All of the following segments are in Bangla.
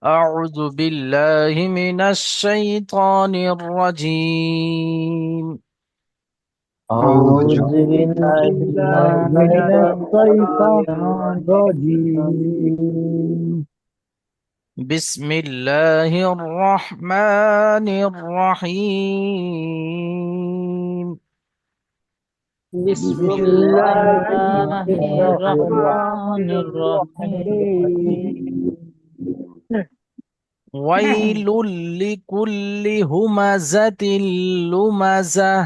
أعوذ بالله من الشيطان الرجيم. أعوذ أعوذ بالله بالله من من الشيطان الشيطان الرجيم. الرجيم. بسم الله الرحمن الرحيم. بسم بسم الله الله الرحمن الرحمن الرحيم. الرحيم. ويل لكل همزة لمزة.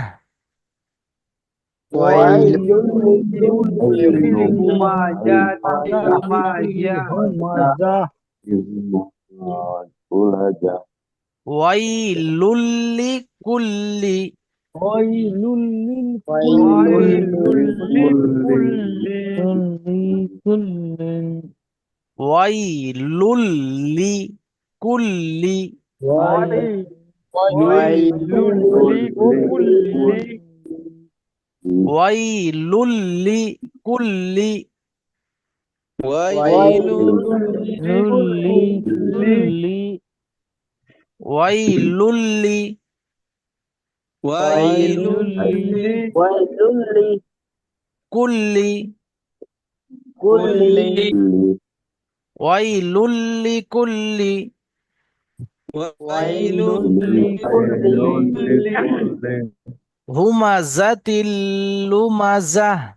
ويل ويل لكل لكل همزة همزة لمزة. همزة. ويل لكل ويل ويل لكل لكل كل ويل لكل ويل ويل لكل ويل لكل ويل لكل لكل ويل ويل ويل لكل لكل ويل لكل ويل ويل لكل لكل همزة لمزة.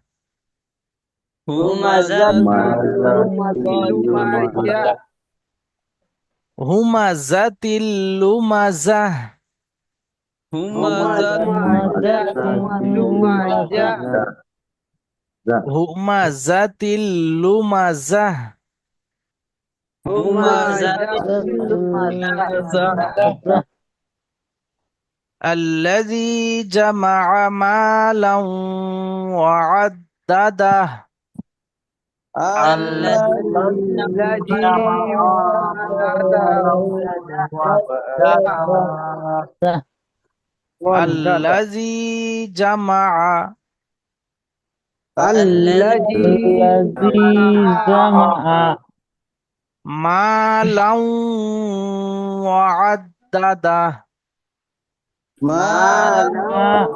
همزة همزة لمزة. همزة لمزة. همزة همزة لمزة. همزة همزة لمزة. همزة لمزة. همزة الذي جمع مالا وعدده. الذي الذي جمع الذي جمع مالا وعدده. مالا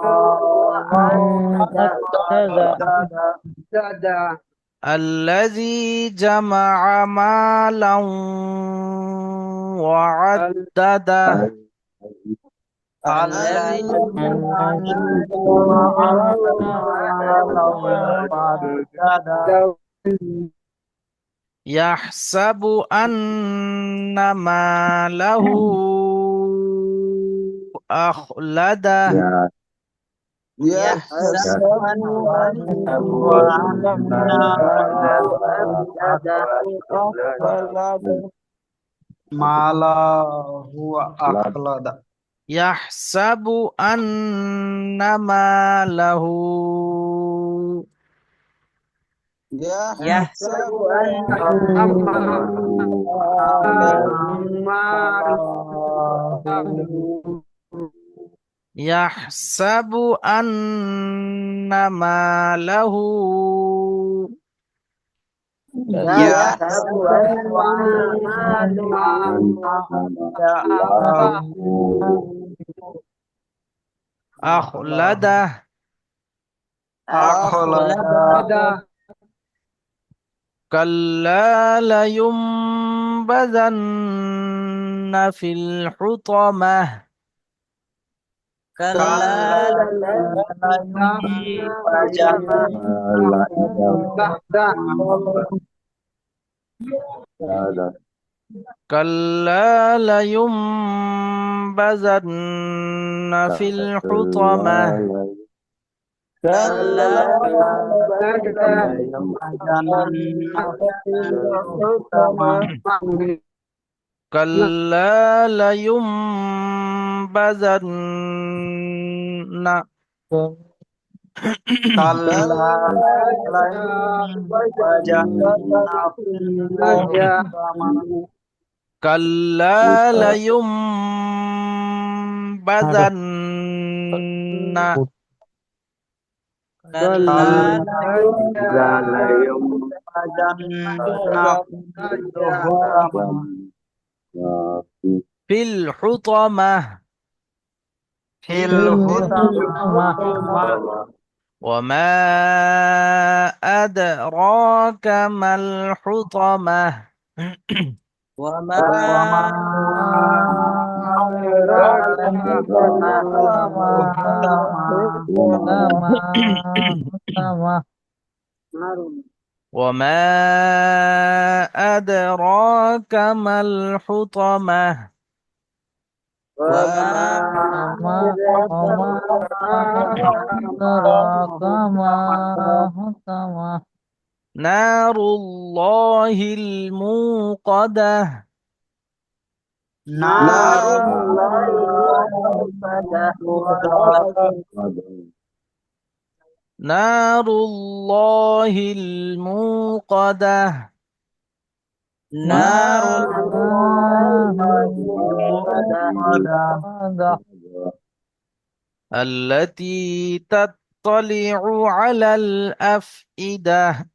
وعدده. الذي جمع مالا وعدده. الذي الذي جمع مالا وعدده. يحسب أن ماله أخلده. يحسب يحسب أن ماله أخلده. ما لا هو أخلد. يحسب أن ماله يحسب يحسب أن أن ماله أخلده. يحسب أن ماله يحسب يحسب أن ماله أخلده. أخلد. أخلده. كلا لينبذن في الحطمة. كلا كلا كلا لينبذن في الحطمة. كلا كلا لينبذن كلا لينبذن ফিল হুতামাহ وما أدراك ما الحطمة وما وما أدراك ما الحطمة نار الله الموقدة نار الله الموقدة نار الله الموقدة نار الله الموقدة التي تطلع على الأفئدة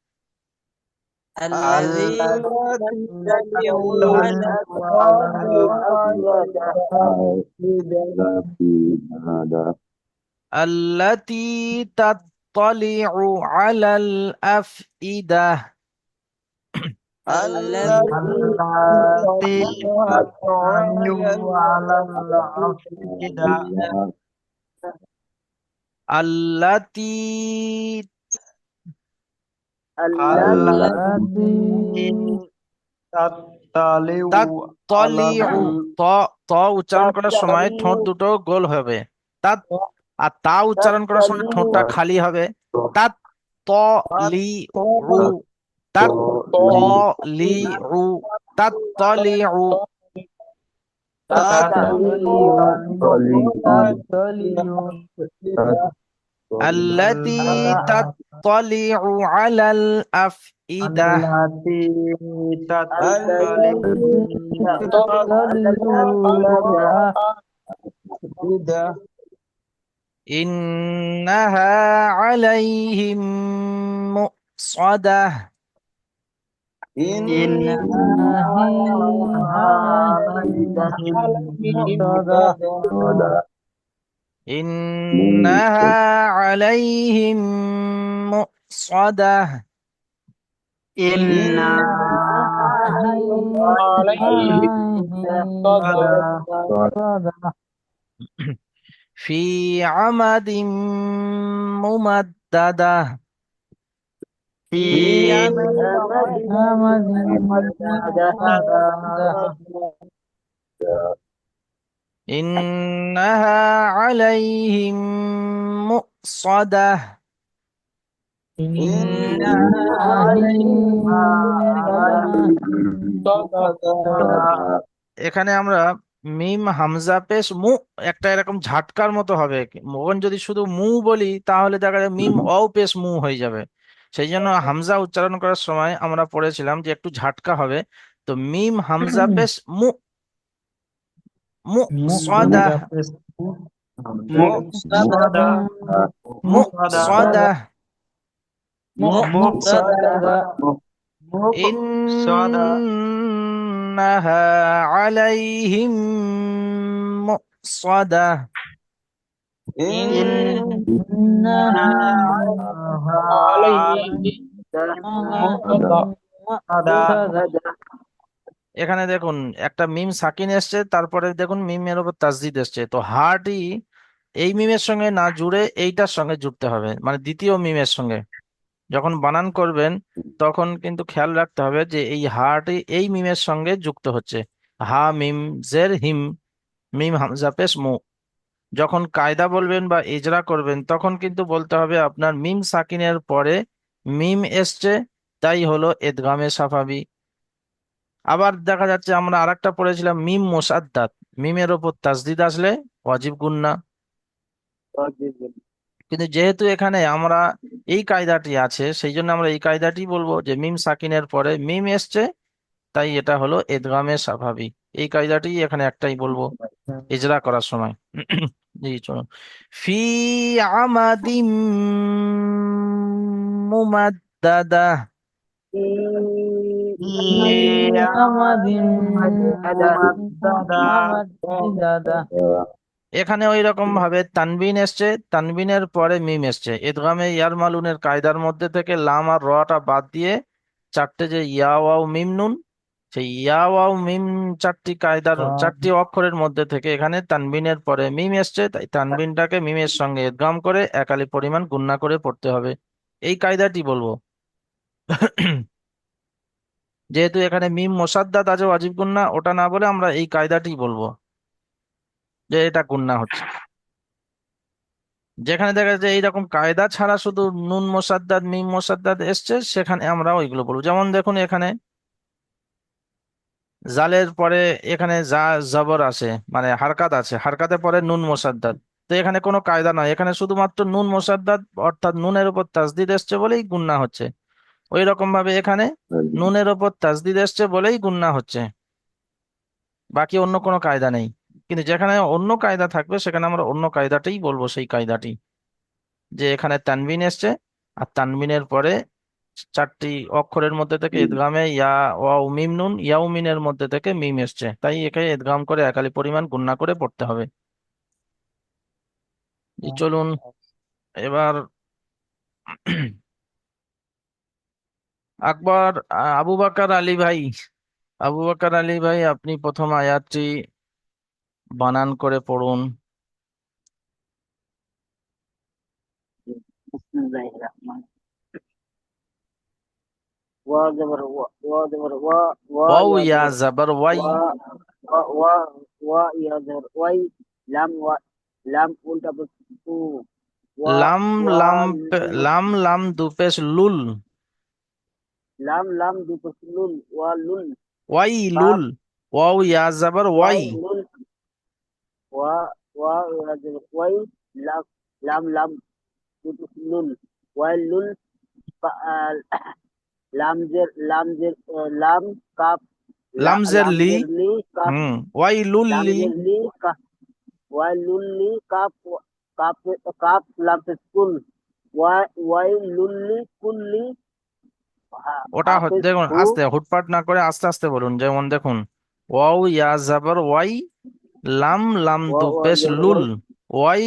الذي تتبع على الأفئدة التي تطلع على الأفئدة التي التي তলিউ ত ত উচ্চারণ করার সময় ঠোঁট দুটো গোল হবে তাত আর তা উচ্চারণ করার সময় ঠোঁটটা খালি হবে তাত ত লি রু তাত ত লি রু তাত তলি রু التي تطلع على الأفئدة إنها عليهم مؤصدة إنها عليهم مؤصدة في عمد ممددة إنها عليهم مؤصدة এখানে আমরা মিম হামজা পেশ মু একটা এরকম ঝাটকার মতো হবে মগন যদি শুধু মু বলি তাহলে দেখা যায় মিম অও পেশ মু হয়ে যাবে সেই জন্য হামজা উচ্চারণ করার সময় আমরা পড়েছিলাম যে একটু ঝাটকা হবে তো মিম হামজা পেশ মু মু সাদা মু সাদা إنها عليهم مؤصدة এখানে দেখুন একটা মিম সাকিন এসছে তারপরে দেখুন মিমের উপর তাসদিদ এসছে তো হাটি এই মিমের সঙ্গে না জুড়ে এইটার সঙ্গে জুড়তে হবে মানে দ্বিতীয় মিমের সঙ্গে যখন বানান করবেন তখন কিন্তু খেয়াল রাখতে হবে যে এই হাটি এই মিমের সঙ্গে যুক্ত হচ্ছে হা মিম জের হিম মিম হামজা পেশ মু যখন কায়দা বলবেন বা ইজরা করবেন তখন কিন্তু বলতে হবে আপনার মিম সাকিনের পরে মিম এসছে তাই হলো ইদগামে সাফাবি আবার দেখা যাচ্ছে আমরা আরেকটা পড়েছিলাম মিম মুসাদ্দাদ মিমের ওপর তাসদিদ আসলে ওয়াজিব গুন্না কিন্তু যেহেতু এখানে আমরা এই কায়দাটি আছে সেই জন্য আমরা এই কায়দাটি বলবো যে মিম সাকিনের পরে মিম এসছে তাই এটা হলো ইদগামে স্বাভাবিক এই কায়দাটি এখানে একটাই বলবো ইজরা করার সময় জি চলুন ফি আমাদিম মুমাদ্দাদা ইয়ামাদিন ممددا এখানে ওই রকম ভাবে তানবিন এসছে, তানবিনের পরে মিম এসছে। ইদগামে ইয়ারমালুনের কায়দার মধ্যে থেকে লাম আর রটা বাদ দিয়ে চারটে যে ইয়া ওয়াও মিম নুন, সেই ইয়া ওয়াও মিম চারটি কায়দার চারটি অক্ষরের মধ্যে থেকে এখানে তানবিনের পরে মিম এসছে, তাই তানবিনটাকে মিমের সঙ্গে ইদগাম করে একালি পরিমাণ গুণনা করে পড়তে হবে। এই কায়দাটি বলবো। যেহেতু এখানে মিম মোসাদ্দাদ আছে ওয়াজিব গুণনা, ওটা না বলে আমরা এই কায়দাটি বলবো যে এটা গুণনা হচ্ছে। যেখানে দেখা যাচ্ছে এইরকম কায়দা ছাড়া শুধু নুন মোসাদ্দাদ মিম মোসাদ্দাদ এসছে, সেখানে আমরা ওইগুলো বলবো। যেমন দেখুন এখানে জালের পরে এখানে যা জবর আছে, মানে হারকাত আছে, হারকাতের পরে নুন মোসাদ্দাদ। তো এখানে কোনো কায়দা নয়, এখানে শুধুমাত্র নুন মোসাদ্দাদ অর্থাৎ নুনের উপর তাসদিদ এসছে বলেই গুণনা হচ্ছে। ওই রকম ভাবে এখানে নুনের উপর তাসদিদ এসছে বলেই গুণনা হচ্ছে, বাকি অন্য কোনো কায়দা নেই। কিন্তু যেখানে অন্য কায়দা থাকবে সেখানে আমরা অন্য কায়দাটাই বলবো, সেই কায়দাটি যে এখানে তানবিন এসছে আর তানবিনের পরে চারটি অক্ষরের মধ্যে থেকে ইদগামে ইয়া ওয়াও মিম নুন, ইয়াউমিনের মধ্যে থেকে মিম এসছে, তাই একে ইদগাম করে একালি পরিমাণ গুণনা করে পড়তে হবে। জি, চলুন এবার আকবর আবু বকর আলী ভাই, আবু বকর আলী ভাই আপনি প্রথম আয়াতটি বানান করে পড়ুন। بسم الله الرحمن وا زبر وا زبر وا ওয়াও يا ইয়া زبر জাবার ওয়াই, وا وا وا يا زبر واي لام उल्टा बस وا লাম वा লাম লাম লাম দুপেশ লুল, लाम लाम दुपसलुल वा लुल ওয়াই লুল, काफ ওয়াও ইয়া জাবার ওয়াই, वाई लुल वा वा या जबर वाई लाम लाम लाम दुपसलुल वाई लुल लाम जेर लाम काफ লামজের लाम লি, जेर ली काफ ওয়াই লুল लाम লি, जेर ली काफ वाई लुल ली काफ काफ काफ लाम पे कुल वाई लुल ली कुल ली ওটা हाफिज দেখুন हु আস্তে, হুটপাট না করে আস্তে আস্তে বলুন। যেমন দেখুন ওয়াও ইয়া জাবার ওয়াই, লাম লাম वा वा দুপেশ जबर লুল, वाई ওয়াই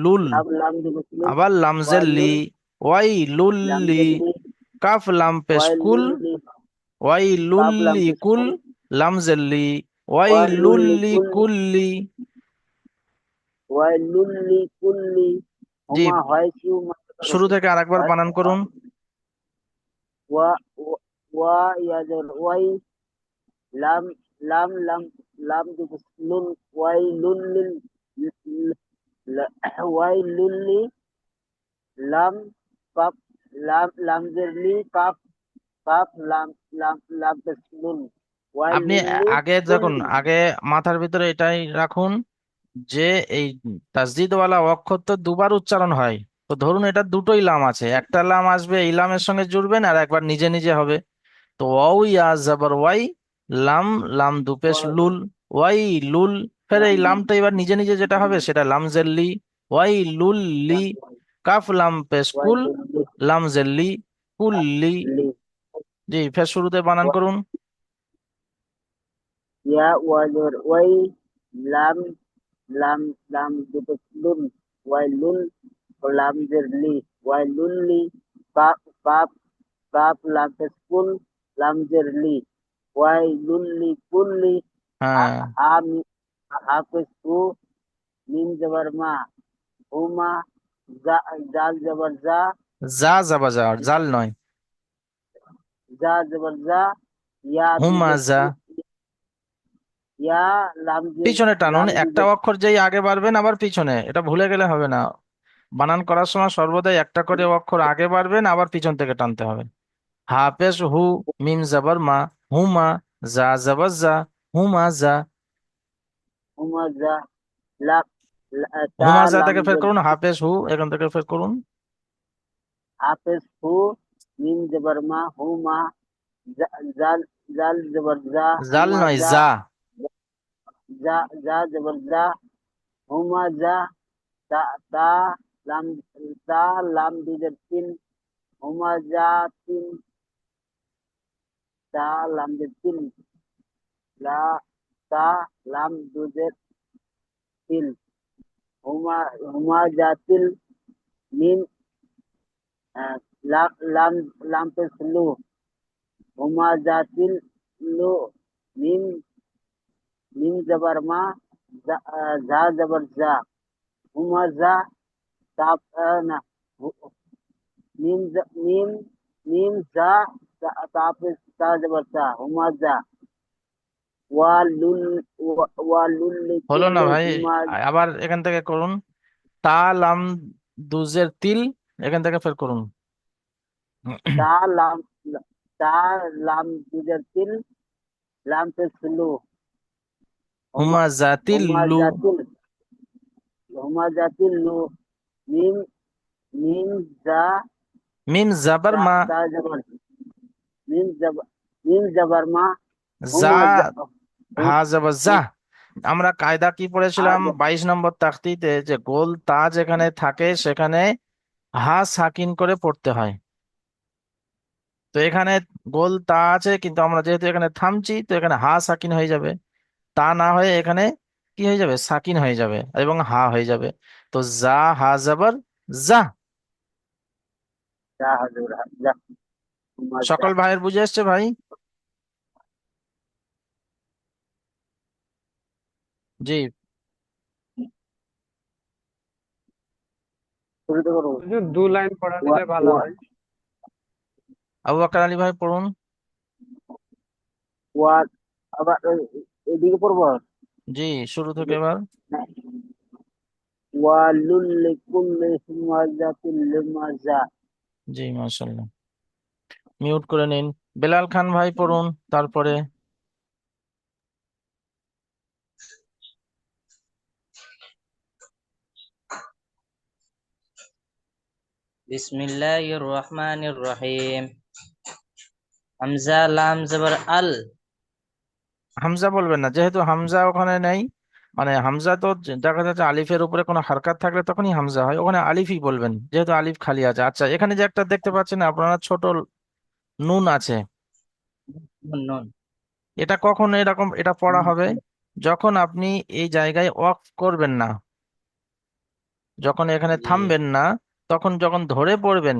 লুল, लाम लाम दुपसलुल আবার লামজের वाई লি, लुल ওয়াই লুল लाम লি, जेर ली কাফ লাম পেশ वाई কুল, लुल ली ওয়াই काफ लाम লুল্লি पे কুল, कुल লামজের লি, ওয়াই वाई लुल ली লুল্লি कुल কুল্লি। ওয়াইলুল্লি কুল্লি জি, হুমা হয় কিউ শুরু থেকে আরেকবার বানান করুন। ওয়া ওয়া ইয়াজর ওয়াই লাম লাম লাম লাম দুসলুল ওয়াইলুল্লিল ওয়াইলুল্লি লাম কাপ লাম লামজেরলি কাপ কাপ লাম লাম লাম দুসলুল আপনি ওয়াইলুল্লি আগে দেখুন, কুল্লি আগে মাথার ভিতরে এটাই রাখুন যে এই তাসদিদওয়ালা অক্ষর তো দুবার উচ্চারণ হয়। তো ধরুন এটা দুটোই লাম আছে, একটা লাম আসবে এই লামের সঙ্গে জুড়বেন আর একবার নিজে নিজে হবে। তো ওয়াও ইয়া জাবার ওয়াই, লাম লাম দুপেশ লুল, ওয়াই লুল, ফের এই লামটা এবার নিজে নিজে যেটা হবে সেটা লামজের লি, ওয়াই লুল লি, কাফ লাম পেশ কুল, ওয়াইলুল্লি লামজের লি, কুল্লি। জি, ফের শুরুতে বানান করুন। ya wajur wai lam lam lam dutuslun wailun lam jerli wailulli kap kap kap lam teskul lam jerli wailulli kulli হ্যাঁ, ham hafizku mim jabar ma huma zal jabar যা যাবা যা, জাল নয়, jabar ya হুমা যা। ya পিছনে টানুন, lam একটা jibet অক্ষর যেই আগে বাড়বেন আবার পিছনে, এটা ভুলে গেলে হবে না। বানান করার সময় সর্বদাই একটা করে অক্ষর আগে বাড়বেন আবার পিছন থেকে টানতে হবে। হাফেজ হু, মিম জাবার মা, হুমা, যা জাবার যা, হুমা যা। huma la ta হুমা যা lam থেকে ফের করুন, হাফেজ হু এখান থেকে ফের করুন। हाफिज हु मीम जबर मा हु मा जाल जाल जबर जा জাল हुमा নয়, जा যা। जा जा जबर जा हुमा जा ता ता लाम ता लाम दिजर तीन हुमा जा तीन তা লাম তিল লা তা লাম দুজের তিল হুমা হুমা জাতিল মিম লাম লাম লাম পেশ লু হুমা জাতিল লু মিম মিম জবর মা যা জবর যা হুমা যা তাপ না মিম মিম মিম যা তাপ তা জবর তা হুমা যা ওয়ালুল ওয়ালুল হলো না লিকুল্লি ভাই, হুমা আবার এখান থেকে করুন। তা লাম দুজের তিল, এখান থেকে ফের করুন। তা লাম তা লাম দুজের তিল লাম পেশ লু হুমা হুমা জাতিল হুমা লু, জাতিল হুমা জাতিল লু মিম মিম যা মিম জাবার মা, তা জবর মিম জবর মিম জবর মা যা হুমা হা জাবার যা। আমরা কায়দা কি পড়েছিলাম 22 নম্বর তাখতিতে, যে গোল তা যেখানে থাকে সেখানে হা সাকিন করে পড়তে হয়। তো এখানে গোল তা আছে, কিন্তু আমরা যেহেতু এখানে থামছি, তো এখানে হা সাকিন হয়ে যাবে। তা না হয়ে এখানে কি হয়ে যাবে, সাকিন হয়ে যাবে এবং হা হয়ে যাবে। তো যা হা জাবার যা। যা হাজুর যা হুমা যা সকল ভাইয়ের বুঝে এসছে ভাই? জি। শুরুতে করো হুজুর 2 লাইন পড়া ওয়া দিলে ভালো ওয়া হয়। আবু বকর আলী ভাই পড়ুন। ওয়া আবার এদিকে পড়বো জি, শুরু থেকে এবার। ওয়ালুল লিকুল্লি হুমাজাতিল লুমাজা জি, মাশাল্লাহ। মিউট করে নিন। বেলাল খান ভাই পড়ুন তারপরে। বিসমিল্লাহির রহমানির রহিম। হামজা লাম জবর আল। হামজা বলবেন না, যেহেতু হামজা ওখানে নেই। মানে হামজা তো দেখা যাচ্ছে আলিফের উপরে কোনো হারকাত থাকলে তখনই হামজা হয়, ওখানে আলিফই বলবেন যেহেতু আলিফ খালি আছে। আচ্ছা, এখানে যে একটা দেখতে পাচ্ছেন আপনারা, ছোট নুন আছে, নুন নুন। এটা কখন এরকম এটা পড়া হবে? যখন আপনি এই জায়গায় ওয়াকফ করবেন না, যখন এখানে জি। থামবেন না, তখন যখন ধরে পড়বেন,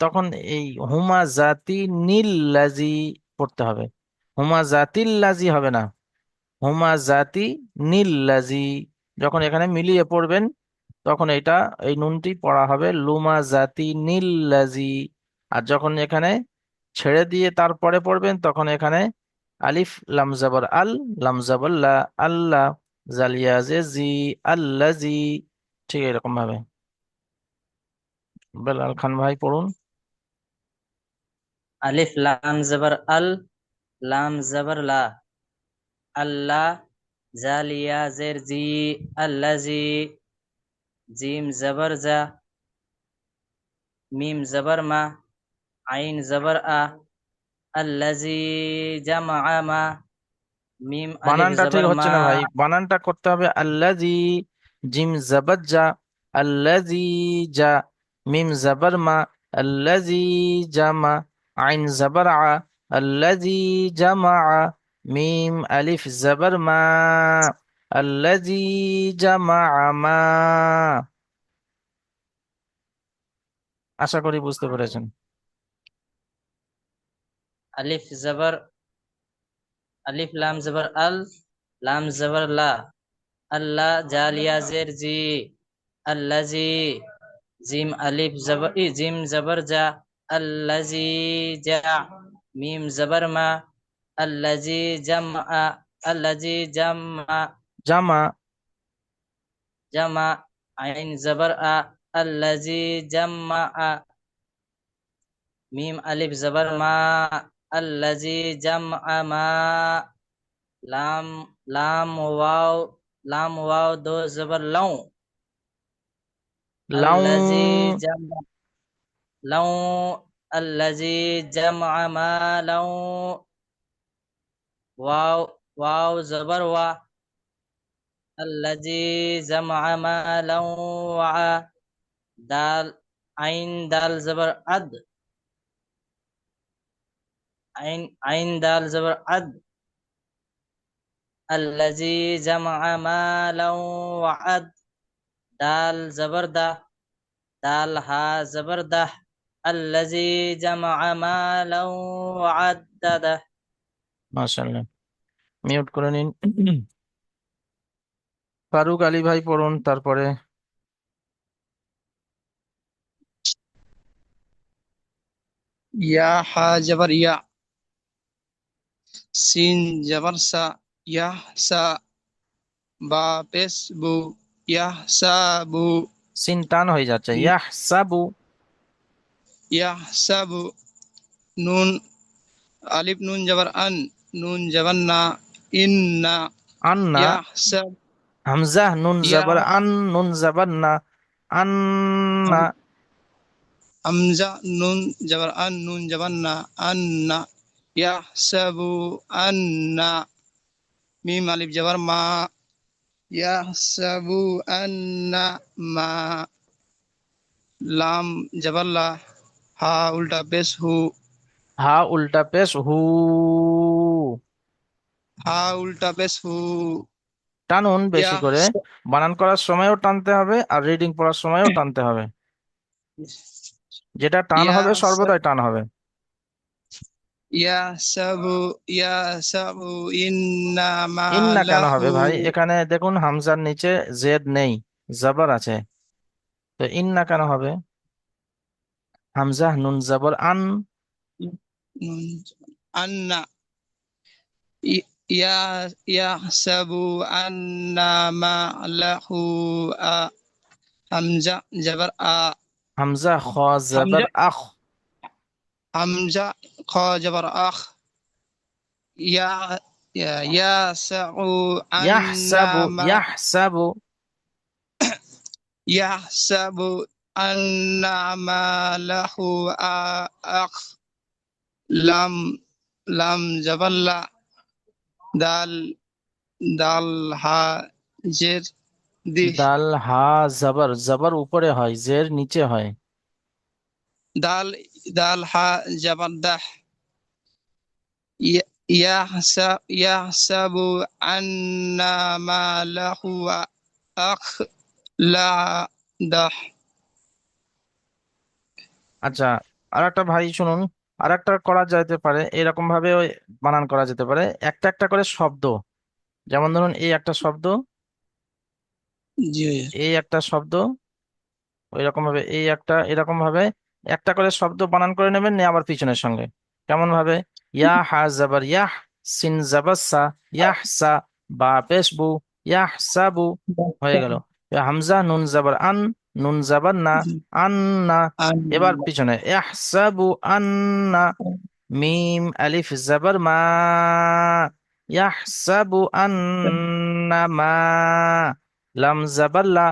তখন এই হুমা জাতি নীল লাজি পড়তে হবে। হুমা জাতিল লাজি হবে না, হুমা জাতি নীল লাজি। যখন এখানে মিলিয়ে পড়বেন, তখন এটা এই নুনটি পড়া হবে লুমা জাতি নীল লাজি। আর যখন এখানে ছেড়ে দিয়ে তারপরে পড়বেন, তখন এখানে আলিফ লাম জাবার আল, লাম জাবার লা, আল্লাহ, জালিয়া জে জি, আল্লাজি। ঠিক এরকম ভাবে। বেলাল খান ভাই পড়ুন। আলিফ লাম জবর আল, লাম জবর লা, আল্লাহ, জালিয়া জের জি, আল্লাজি, জিম জবর জা, মিম জবর মা, আইন জবর আ, আল্লাজি জামা মা, মিম আলিফ বানানটা ঠিক জবর হচ্ছে মা। না ভাই, বানানটা করতে হবে আল্লাজি, জিম জাবাত যা, আল্লাজি যা, মিম জাবার মা, আল্লাজি জামা, আইন জাবার আ, আল্লাজি জামা, মিম আলিফ জাবার মা, আল্লাজি জামা মা। আশা করি বুঝতে পেরেছেন। আলিফ জবর আলিফ লাম জবর আল, লাম জবর লা, আল্লাহ, জালিয়া জের জি, আল্লাজি, জিম আলিফ জবর জিম জবর জা, আল্লাজি জা, মিম জবর মা, আল্লাজি জামা, আল্লাজি জামা, জামা, জামা, আইন জবর আ, আল্লাজি জামা, মিম আলিফ জবর মা, আল্লাজি জামা মা, লাম লাম ওয়াও, লাম ওয়াও দো জবর লও, লাউ, আল্লাজি জামা লও, আল্লাজি জামা মালাও, ওয়াও ওয়াও জবর ওয়া, আল্লাজি জামা মালাও ওয়া, দাল আইন দাল জবর আদ, আইন আইন দাল জবর আদ আল্লাজি জামা মালাও ওয়া আদ দাল জবর দা দাল হা জবর দাহ আল্লাজি জামা মালাও ওয়া আদ্দাদা। মাশাআল্লাহ। মিউট করে নিন। ফারুক আলী ভাই পড়ুন তারপরে। या हा जबर या सीन जबर सा या सा बा पेश बु या सा बु সিন টান হয়ে যাচ্ছে, ইয়াহ সাবু। या सा बु नून अलिफ नून जबर अन नून जबर ना इन्ना আন্না। या सा হামজা নুন या জাবার আন, নুন জাবার না, আন্না। हमजा नून जबर अन नून जबर ना अन्ना या सबु अन्ना मीम अलिफ जबर मा या सबु अन्ना मा लाम जबर ला हा उल्टा पेश हु হা উল্টা পেশ হু। हा उल्टा पेश हु টানুন या বেশি করে। বানান করার সময়ও টানতে হবে আর রিডিং পড়ার সময়ও টানতে হবে। যেটা টান या হবে সর্বদাই টান হবে। या सबु इन्ना मा ইন্না কেন लाहु হবে ভাই? এখানে দেখুন হামজার নিচে জেড নেই, জবর আছে, তো ইন্না কেন হবে? হামজা নুন জবর আন। अन्ना या يحسب أن معه همزة جبر হামজা খ জবর همزة আখ। همزة خا جبر أخ يا يسع أن ইয়াহসাবু, ইয়াহসাবু। يحسب أن ماله أخ لم لم جبر لا دال دال ها جر دي দাল হা জবর, জবর উপরে হয়, জের নিচে হয়। دال دال ها جبر ده يحسب أن ماله أخلده আচ্ছা, আর একটা ভাই শুনুন, আর একটা করা যেতে পারে এরকম ভাবে, ওই বানান করা যেতে পারে একটা একটা করে শব্দ। যেমন ধরুন এই একটা শব্দ, जी এই একটা শব্দ, ওই রকম ভাবে এই একটা, এরকম ভাবে একটা করে শব্দ বানান করে নেবেন, নিয়ে আবার পিছনের সঙ্গে কেমন ভাবে, ইয়া হা জাবার ইয়াহ, সিন জাবার সা, ইয়াহ সা, বা পেশ বু, ইয়াহ সাবু, হয়ে গেল। হামজা নুন জাবার আন, নুন জাবার না, আন্না। এবার أن পিছনে ইয়াহসাবু আন্না, মিম আলিফ জাবার মা, ইয়াহসাবু আন্না মা, লাম জাবার লা,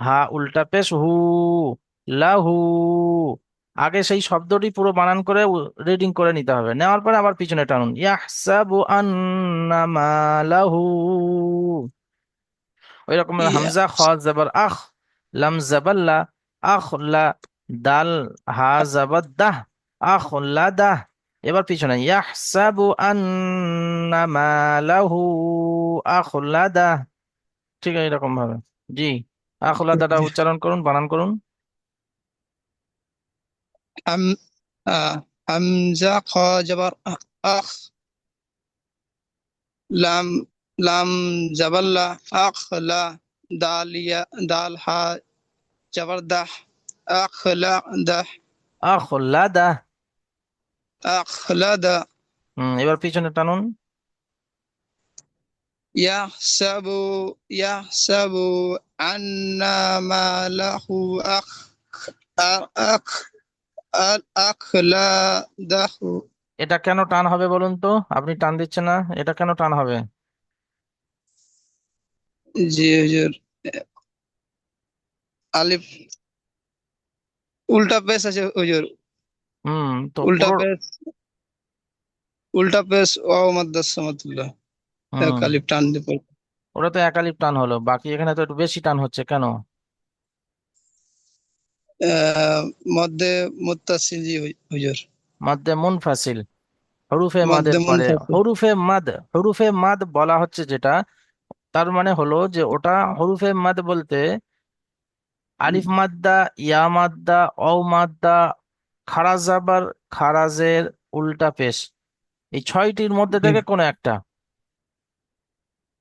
হা উল্টা পেশ হু, লাহু। আগে সেই শব্দটি পুরো বানান করে রিডিং করে নিতে হবে, নেওয়ার পরে আবার পিছনে টানুন, ইয়াহসাবু আন্না মালাহু। ওই রকম يا হামজা খ জবর আখ, লাম জবর লা, আখ লা, দাল হা জবর দাহ, আখ লা দাহ। এবার পিছনে ইয়াহসাবু আন্না মালাহু আখলাদাহ। ঠিক আছে, এরকম ভাবে। জি, আখলাদাটা উচ্চারণ করুন, বানান করুন। أم همزة خا جبر أخ لام جبر لا أخ لا داليا دال ها جبر ده أخ لا ده আখলাদাহ। أخ لا ده এবার পিছনে টানুন। يحسب أن ما له أخ أخلده এটা কেন টান হবে বলুন তো? আপনি টান দিচ্ছেন না, এটা কেন টান হবে? জি হুজুর আলিফ উল্টা পেশ আছে হুজুর তো উল্টা পুরো। পেশ উল্টা পেশ ওয়াও মাদ্দাস সামাতুল্লাহ এক হুম আলিফ টান দিয়ে পড়বে ওটা তো একালিপ টান হলো, বাকি এখানে তো একটু বেশি টান হচ্ছে কেন? মধ্যে মুত্তাসিল জি হুজুর মধ্যে মুনফাসিল। হরুফে মাদের মধ্যে পরে মুনফাসিল। হরুফে মাদ বলা হচ্ছে যেটা, তার মানে হলো যে ওটা হরুফে মাদ বলতে আলিফ মাদ্দা, ইয়া মাদ্দা, অও মাদ্দা, খারাজ জাবার, খারাজের উল্টা পেশ, এই ছয়টির মধ্যে জি। থেকে কোনো একটা,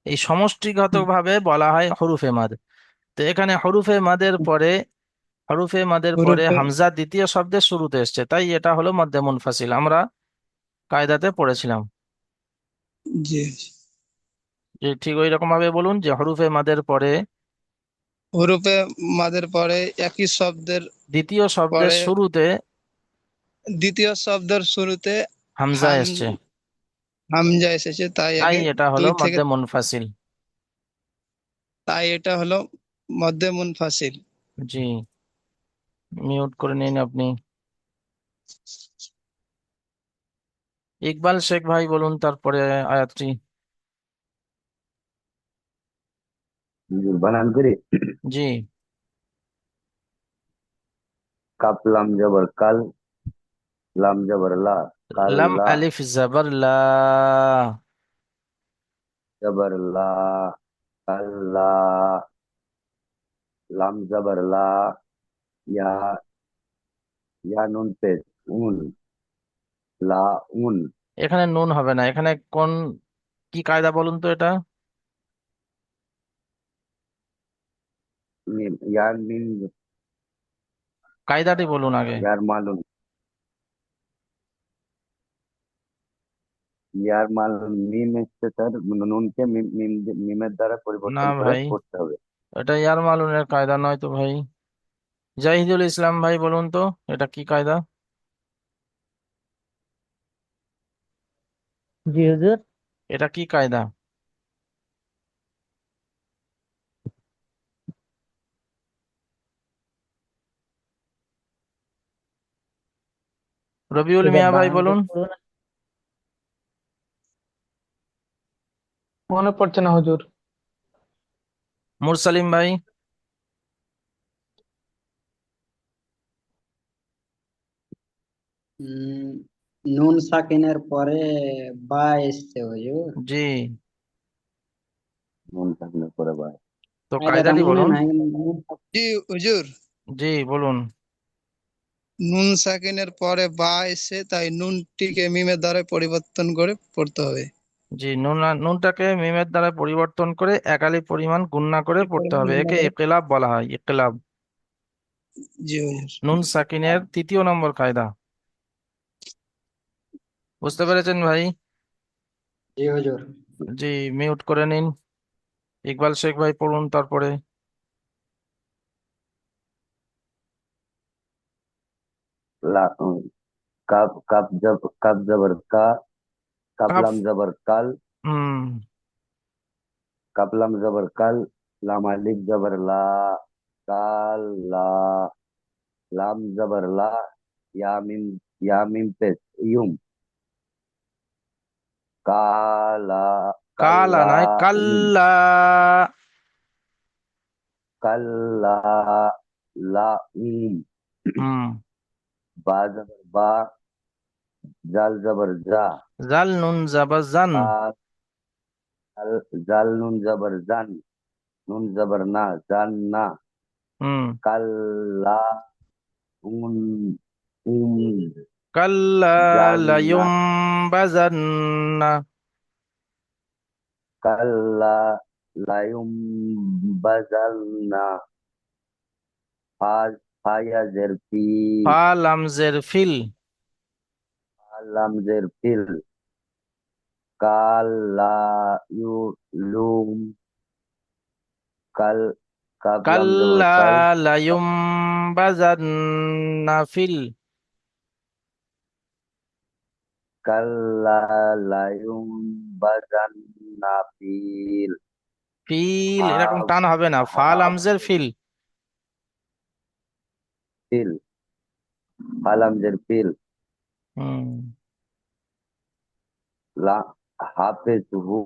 এই সমষ্টিগতভাবে বলা হয় হরুফে মাদ। তো এখানে হরুফে মাদের পরে হরফে। হামজা দ্বিতীয় শব্দের শুরুতে এসছে, তাই এটা হলো মধ্যে মুনফাসিল, আমরা কায়দাতে পড়েছিলাম। জি। যে ঠিক ওই রকম ভাবে বলুন যে হরুফে মাদের পরে হরফে মাদের পরে একই শব্দের দ্বিতীয় শব্দের পরে শুরুতে দ্বিতীয় শব্দের শুরুতে হামজা হাম এসছে, হামজা এসেছে, তাই তাই আগে এটা হলো দুই থেকে, মধ্যে মুনফাসিল। তাই এটা হলো মধ্যে মুনফাসিল। জি, মিউট করে নিন আপনি। ইকবাল শেখ ভাই বলুন তারপরে আয়াতটি। বানান করি। জি। কাপ লাম জবর কাল, লাম জবর লা, কাল লাম লা, আলিফ জবর লা, জবর লা, কাল লা, লাম জবর লা, ইয়া, ইয়া নুন পেশ উন, লা উন, এখানে নুন হবে না, এখানে কোন কি কায়দা বলুন তো এটা? মিম, ইয়ার মিম, কায়দাটি বলুন আগে। ইয়ার মালুম, ইয়ার মালুম মিম এসছে স্যার, নুনকে মিমের দ্বারা না পরিবর্তন করে ভাই, পড়তে হবে। এটা ইয়ার মালুনের কায়দা নয় তো ভাই। জাহিদুল ইসলাম ভাই বলুন তো এটা কি কায়দা? জি হুজুর। এটা কি কায়দা? রবিউল এটা মিয়া ভাই বানানটা বলুন। পড়ুন। মনে পড়ছে না হুজুর। মুরসালিম ভাই। উম, নুন সাকিনের পরে বা এসছে হুজুর। জি, নুন থাকলে পরে বা। তো কায়দাটা কায়দাটি মনে বলুন। নাই। জি হুজুর, জি বলুন। নুন সাকিনের পরে বা এসে, তাই নুনটিকে মিমের দ্বারা পরিবর্তন করে পড়তে হবে। জি, নুনটাকে মিমের দ্বারা পরিবর্তন করে একালি পরিমাণ গুণনা করে পড়তে হবে, একে ইকলাব বলা হয়, ইকলাব। জি হুজুর। নুন সাকিনের তৃতীয় নম্বর কায়দা। বুঝতে পেরেছেন ভাই? জি হুজুর। জি, মিউট করে নিন। ইকবাল শেখ ভাই পড়ুন তারপরে। লা, কাপ কাপ জব কাপ জবর কা, কাফ। কাপলাম জবর কাল, হুম। কাপলাম জবর কাল, লাম আলিফ জবর লা, কাল লা, লাম জবর লা, ইয়া মিম, ইয়া মিম পেশ ইউম, কালা, কালা কাল্লা নয়, উম, কাল্লা। কাল্লা, লা উম, হুম। বা জবর বা, জাল জবর জা, জাল নুন জাবার জান। কাল, জাল নুন জবর জান, নুন জবর না, জান না, হুম। কাল্লা উন, উম, কাল্লা জান্না, লায়ুম বাজান্না। কাল্লা লায়ুম বাজালনা, ফা, ফায়াজের ফি, ফা লামজের ফিল। লামজের ফিল, কাল্লা ইউ লুম, কাল, কাপ লাম জবর কাল্লা কাল, লায়ুম বাজান্না ফিল। কাল্লা লায়ুম বাজান্না ফিল, ফিল ফা, এরকম টান হবে না, ফা লামজের ফিল। ফিল, ফালামজের ফিল, হুম। লা, হাফেজ হু,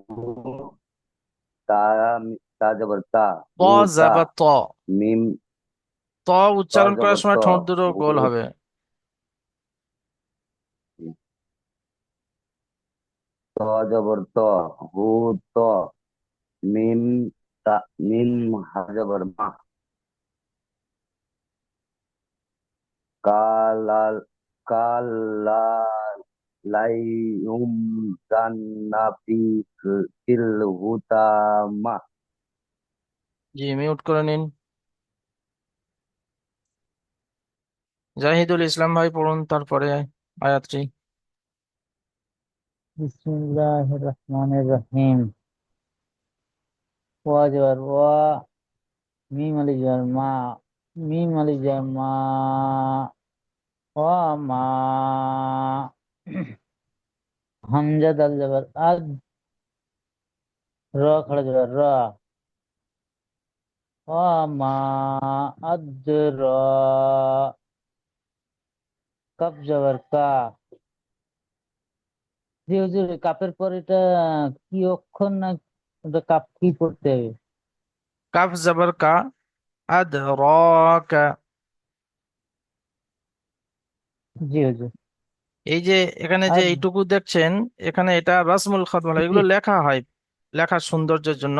তা, তা জবর তা, ত হু তা, যাবা ত। মিম, ত ত উচ্চারণ করার জবর ত, সময় ঠোঁট দুটো হু, গোল হবে। ত জবর ত, হু ত, মিম তা, মিম হা জবর মা, কালাল কালা লাইউম জান্না ফিল হুতামা। জি, মিউট করে নিন। জাহিদুল ইসলাম ভাই পড়ুন তারপরে আয়াতটি। বিসমিল্লাহির রহমানির রহিম। ওয়া জবর ওয়া, মিম আলিফ জবর মা, মিম আলিফ জবর মা, ওয়া মা। হামজা দাল জবর আদ, র খড় জবর র, ওয়া মা আদ র। কাফ জবর কা। জি হুজুর, কাপের পর এটা কি অক্ষর না? ওটা কাপ কি পড়তে হবে? কাফ জবর কা, আদ র। জি হুজুর। এই যে এখানে যে আদ। এইটুকু দেখছেন, এখানে এটা রাসমুল খত বলা হয়। জি। এগুলো লেখা হয় লেখার সৌন্দর্যের জন্য,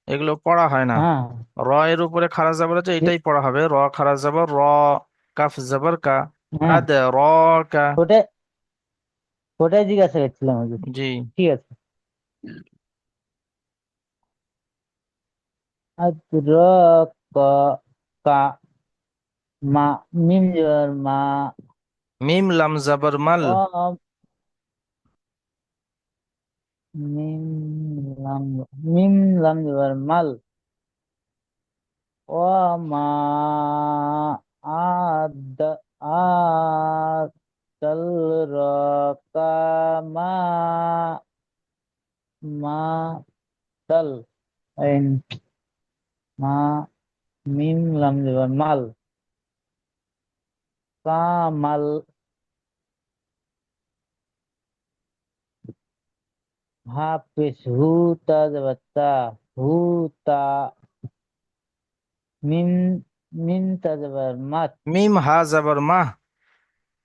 এগুলো পড়া হয় না। হ্যাঁ। র এর উপরে খাড়া জবর আছে, জি। এটাই পড়া হবে। র খাড়া জবর র, কাফ জবর কা, হ্যাঁ, আদ র কা। ওটা ওটাই জিজ্ঞাসা করছিলাম হুজুর। জি, ঠিক আছে। আদ্রাকা, কা, মা, মিম জবর মা, মিম লাম জবর মাল। ও, মিম লাম, মিম লাম জবর মাল, ও মা আদ, আদল রকা, মা, মা দল, এই মা, মিম লাম জবর মাল, কামাল। হাফিজ, হুতা জবতা, হুতা, মিম, মিম তা জবর মাত, মিম হা জবর মাহ।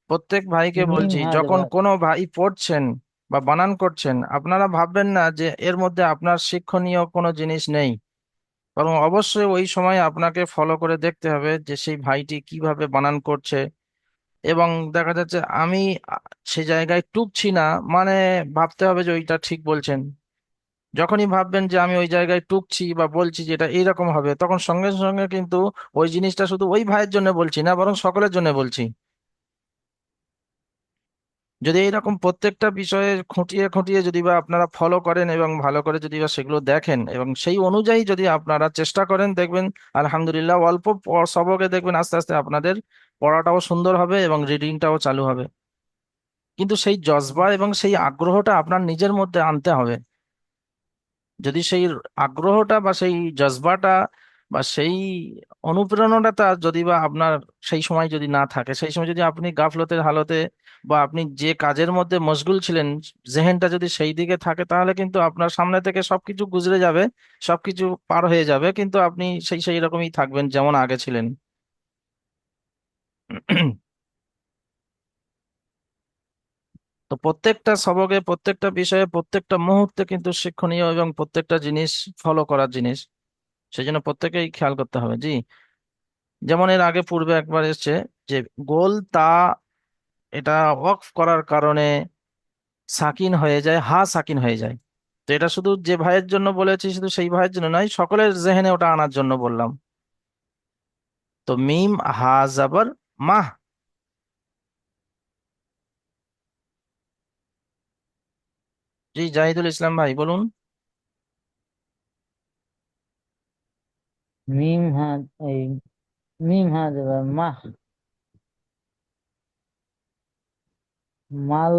প্রত্যেক ভাইকে মিম বলছি, হা যখন জবর। কোনো ভাই পড়ছেন বা বানান করছেন, আপনারা ভাববেন না যে এর মধ্যে আপনার শিক্ষণীয় কোনো জিনিস নেই, বরং অবশ্যই ওই সময় আপনাকে ফলো করে দেখতে হবে যে সেই ভাইটি কিভাবে বানান করছে। এবং দেখা যাচ্ছে আমি আ, সে জায়গায় টুকছি না, মানে ভাবতে হবে যে ওইটা ঠিক বলছেন। যখনই ভাববেন যে আমি ওই জায়গায় টুকছি বা বলছি যে এটা এইরকম হবে, তখন সঙ্গে সঙ্গে কিন্তু ওই জিনিসটা শুধু ওই ভাইয়ের জন্য বলছি না, বরং সকলের জন্য বলছি। যদি এইরকম প্রত্যেকটা বিষয়ে খুঁটিয়ে খুঁটিয়ে যদি বা আপনারা ফলো করেন এবং ভালো করে যদি বা সেগুলো দেখেন এবং সেই অনুযায়ী যদি আপনারা চেষ্টা করেন, দেখবেন আলহামদুলিল্লাহ অল্প সবকে দেখবেন আস্তে আস্তে আপনাদের পড়াটাও সুন্দর হবে এবং রিডিংটাও চালু হবে। কিন্তু সেই জজবা এবং সেই আগ্রহটা আপনার নিজের মধ্যে আনতে হবে। যদি সেই আগ্রহটা বা সেই জজবাটা বা সেই অনুপ্রেরণাটা যদি বা আপনার সেই সময় যদি না থাকে, সেই সময় যদি আপনি গাফলতের হালতে বা আপনি যে কাজের মধ্যে মশগুল ছিলেন, জেহেনটা যদি সেই দিকে থাকে, তাহলে কিন্তু আপনার সামনে থেকে সবকিছু গুজরে যাবে, সবকিছু পার হয়ে যাবে, কিন্তু আপনি সেই রকমই থাকবেন যেমন আগে ছিলেন। তো প্রত্যেকটা সবকে, প্রত্যেকটা বিষয়ে, প্রত্যেকটা মুহূর্তে কিন্তু শিক্ষণীয় এবং প্রত্যেকটা জিনিস ফলো করার জিনিস। সেই জন্য প্রত্যেকেই খেয়াল করতে হবে। জি, যেমন এর আগে পূর্বে একবার এসেছে যে গোল তা, এটা ওয়াকফ করার কারণে সাকিন হয়ে যায়, হা সাকিন হয়ে যায়। তো এটা শুধু যে ভাইয়ের জন্য বলেছি, শুধু সেই ভাইয়ের জন্য নয়, সকলের জেহেনে ওটা আনার জন্য বললাম। তো মিম হা জাবর মাহ। জি, জাহিদুল ইসলাম ভাই বলুন। মিম হা, এই মিম হা জবর মাহ, মাল,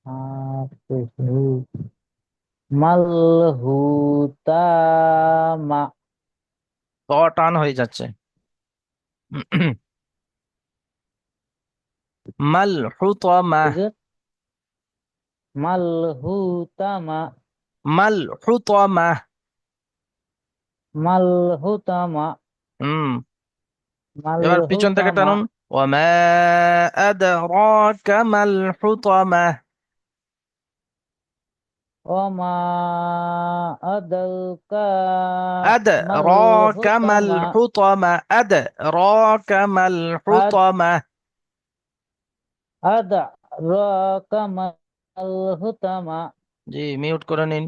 হাফিজ, হু, মাল, হুতা, মা। ত টান হয়ে যাচ্ছে। মাল হুতামাহ। হুজুর, মাল হুতা মা, মাল হুতামাহ। মাল হুতা মা, হুম, মাল এবার পিছন হুতা থেকে মা। টানুন। ওয়ামা আদরাকা মাল হুতামাহ। وما أدرك ما أدراك ما الحطمة الحطمة أدراك ما الحطمة أدراك ما الحطمة জি মিউট করে নিন।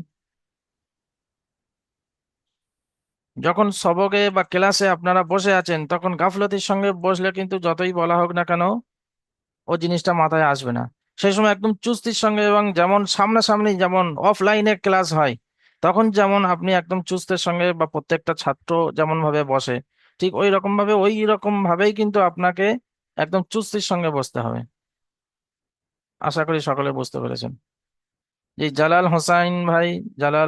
যখন সবকে বা ক্লাসে আপনারা বসে আছেন তখন গাফলতির সঙ্গে বসলে কিন্তু যতই বলা হোক না কেন ও জিনিসটা মাথায় আসবে না। সেই সময় একদম চুস্তির সঙ্গে এবং যেমন সামনাসামনি যেমন অফলাইনে ক্লাস হয় তখন যেমন আপনি একদম চুস্তের সঙ্গে বা প্রত্যেকটা ছাত্র যেমন ভাবে বসে ঠিক ওই রকম ভাবেই কিন্তু আপনাকে একদম চুস্তির সঙ্গে বসতে হবে। আশা করি সকলে বুঝতে পেরেছেন। জি জালাল হোসাইন ভাই, জালাল